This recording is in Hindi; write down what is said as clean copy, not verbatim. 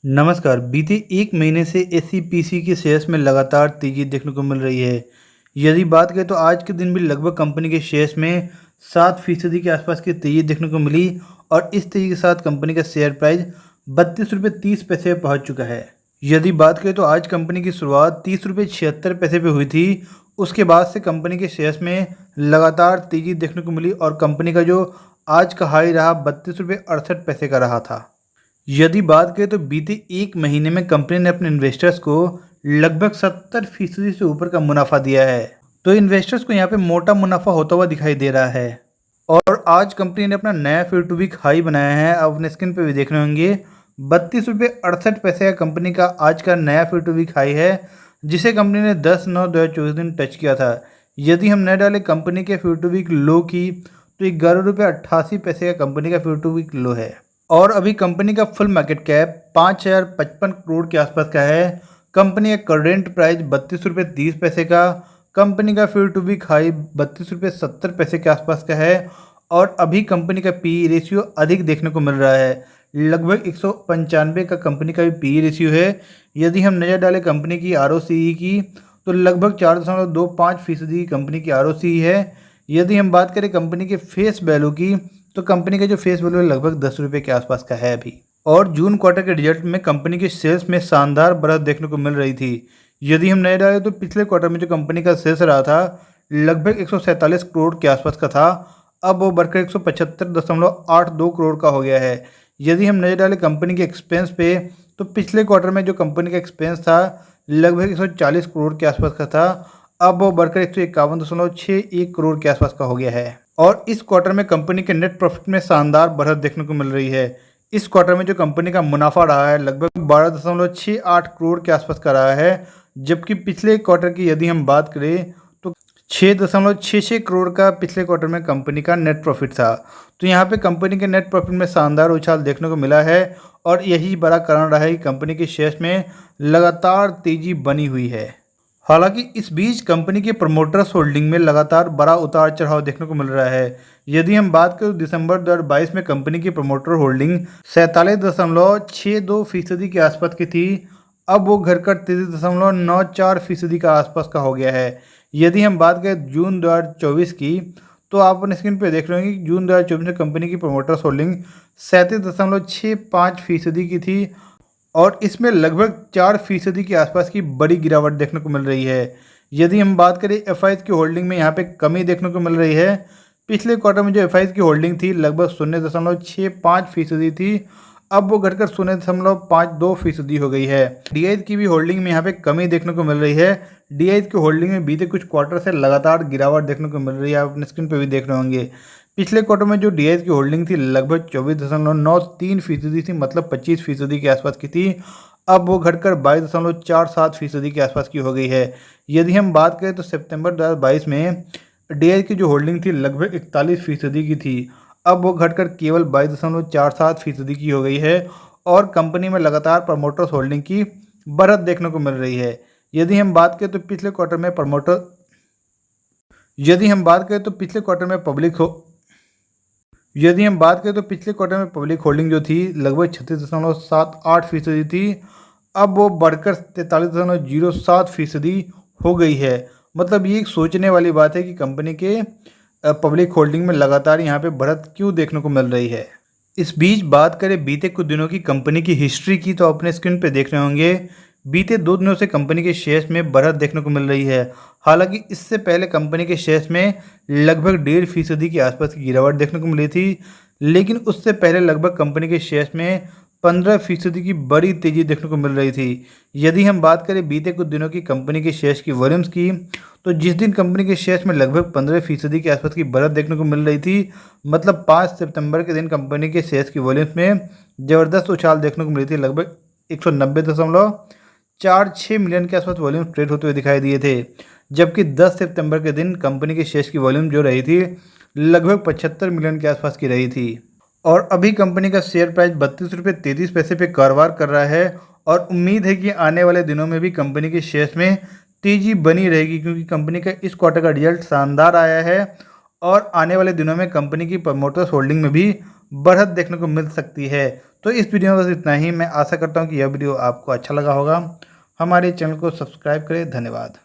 नमस्कार। बीते 1 महीने से एसईपीसी के शेयर्स में लगातार तेज़ी देखने को मिल रही है। यदि बात करें तो आज के दिन भी लगभग कंपनी के शेयर्स में 7% के आसपास की तेज़ी देखने को मिली और इस तेज़ी के साथ कंपनी का शेयर प्राइस ₹32.30 पे पहुंच चुका है। यदि बात करें तो आज कंपनी की शुरुआत ₹30.76 पे हुई थी। उसके बाद से कंपनी के शेयर्स में लगातार तेज़ी देखने को मिली और कंपनी का जो आज का हाई रहा ₹32.68 का रहा था। यदि बात करें तो बीते 1 महीने में कंपनी ने अपने इन्वेस्टर्स को लगभग 70% से ऊपर का मुनाफा दिया है। तो इन्वेस्टर्स को यहाँ पे मोटा मुनाफा होता हुआ दिखाई दे रहा है। और आज कंपनी ने अपना नया 52 वीक हाई बनाया है। आप अपने स्क्रीन पे भी देख रहे होंगे ₹32.68 का कंपनी का आज का नया 52 वीक हाई है, जिसे कंपनी ने 10/9/2024 दिन टच किया था। यदि हम न डालें कंपनी के 52 वीक लो की तो ₹11.88 का कंपनी का 52 वीक लो है। और अभी कंपनी का फुल मार्केट कैप 5055 करोड़ के आसपास का है। कंपनी का करंट प्राइस ₹32.30 का, कंपनी का 52 वीक हाई ₹32.70 के आसपास का है। और अभी कंपनी का पी रेशियो अधिक देखने को मिल रहा है, लगभग 195 का कंपनी का भी पी रेशियो है। यदि हम नज़र डालें कंपनी की आरओसीई की तो लगभग 4.25% की कंपनी की आरओसीई है। यदि हम बात करें कंपनी के फेस वैल्यू की तो कंपनी का जो फेस वैल्यू है लगभग ₹10 के आसपास का है अभी। और जून क्वार्टर के रिजल्ट में कंपनी के सेल्स में शानदार बढ़त देखने को मिल रही थी। यदि हम नहीं डालें तो पिछले क्वार्टर में जो कंपनी का सेल्स रहा था लगभग 147 करोड़ के आसपास का था, अब वो बढ़कर 175.82 करोड़ का हो गया है। यदि हम नजर डालें कंपनी के एक्सपेंस पे तो पिछले क्वार्टर में जो कंपनी का एक्सपेंस था लगभग 140 करोड़ के आसपास का था, अब वो बढ़कर 151.61 करोड़ के आसपास का हो गया है। और इस क्वार्टर में कंपनी के नेट प्रॉफिट में शानदार बढ़त देखने को मिल रही है। इस क्वार्टर में जो कंपनी का मुनाफा रहा है लगभग 12.68 करोड़ के आसपास का रहा है, जबकि पिछले क्वार्टर की यदि हम बात करें तो 6.66 करोड़ का पिछले क्वार्टर में कंपनी का नेट प्रॉफिट था। तो यहाँ पे कंपनी के नेट प्रॉफिट में शानदार उछाल देखने को मिला है और यही बड़ा कारण रहा है कि कंपनी के शेयर्स में लगातार तेजी बनी हुई है। हालांकि इस बीच कंपनी के प्रमोटर्स होल्डिंग में लगातार बड़ा उतार चढ़ाव देखने को मिल रहा है। यदि हम बात करें तो दिसंबर 2022 में कंपनी की प्रमोटर होल्डिंग 47.62% के आसपास की थी, अब वो घटकर 33.94% का आसपास का हो गया है। यदि हम बात करें जून 2024 की तो आप अपने स्क्रीन पर देख रहे होंगे कि जून 2024 में कंपनी की प्रमोटर्स होल्डिंग 37.65% की थी और इसमें लगभग 4% के आसपास की बड़ी गिरावट देखने को मिल रही है। यदि हम बात करें एफआईज की होल्डिंग में यहाँ पे कमी देखने को मिल रही है। पिछले क्वार्टर में जो एफआईज की होल्डिंग थी लगभग 0.65% थी, अब वो घटकर 0.52% हो गई है। डीआईज की भी होल्डिंग में यहाँ पे कमी देखने को मिल रही है। डीआईज की होल्डिंग में बीते कुछ क्वार्टर से लगातार गिरावट देखने को मिल रही है, आप अपने स्क्रीन पर भी देख रहे होंगे। पिछले क्वार्टर में जो डीआईज की होल्डिंग थी लगभग 24.93% थी, मतलब 25% के आसपास की थी, अब वो घटकर 22.47% के आसपास की हो गई है। यदि हम बात करें तो सितंबर 2022 में डीआईज की जो होल्डिंग थी लगभग 41% की थी, अब वो घटकर केवल 22.47% की हो गई है और कंपनी में लगातार प्रमोटर्स होल्डिंग की बढ़त देखने को मिल रही है। यदि हम बात करें तो पिछले क्वार्टर में पिछले क्वार्टर में पब्लिक होल्डिंग जो थी लगभग 36.78% थी, अब वो बढ़कर 43.07% हो गई है। मतलब ये एक सोचने वाली बात है कि कंपनी के पब्लिक होल्डिंग में लगातार यहाँ पे बढ़त क्यों देखने को मिल रही है। इस बीच बात करें बीते कुछ दिनों की कंपनी की हिस्ट्री की तो अपने स्क्रीन पे देख रहे होंगे बीते 2 दिनों से कंपनी के शेयर्स में बढ़त देखने को मिल रही है। हालांकि इससे पहले कंपनी के शेयर्स में लगभग 1.5% के आसपास की गिरावट देखने को मिली थी, लेकिन उससे पहले लगभग कंपनी के शेयर्स में 15% की बड़ी तेजी देखने को मिल रही थी। यदि हम बात करें बीते कुछ दिनों की कंपनी के शेयर्स की वॉल्यूम्स की तो जिस दिन कंपनी के शेयर्स में लगभग 15% के आसपास की बढ़त देखने को मिल रही थी, मतलब 5 सितंबर के दिन कंपनी के शेयर्स की वॉल्यूम्स में ज़बरदस्त उछाल देखने को मिली थी। लगभग 190.46 मिलियन के आसपास वॉल्यूम ट्रेड होते हुए दिखाई दिए थे, जबकि 10 सितंबर के दिन कंपनी के शेयर्स की वॉल्यूम जो रही थी लगभग 75 मिलियन के आसपास की रही थी। और अभी कंपनी का शेयर प्राइस ₹32.33 पे कारोबार कर रहा है और उम्मीद है कि आने वाले दिनों में भी कंपनी के शेयर्स में तेजी बनी रहेगी, क्योंकि कंपनी का इस क्वार्टर का रिजल्ट शानदार आया है और आने वाले दिनों में कंपनी की प्रमोटर्स होल्डिंग में भी बढ़त देखने को मिल सकती है। तो तो इस वीडियो में बस इतना ही। मैं आशा करता हूँ कि यह वीडियो आपको अच्छा लगा होगा। हमारे चैनल को सब्सक्राइब करें। धन्यवाद।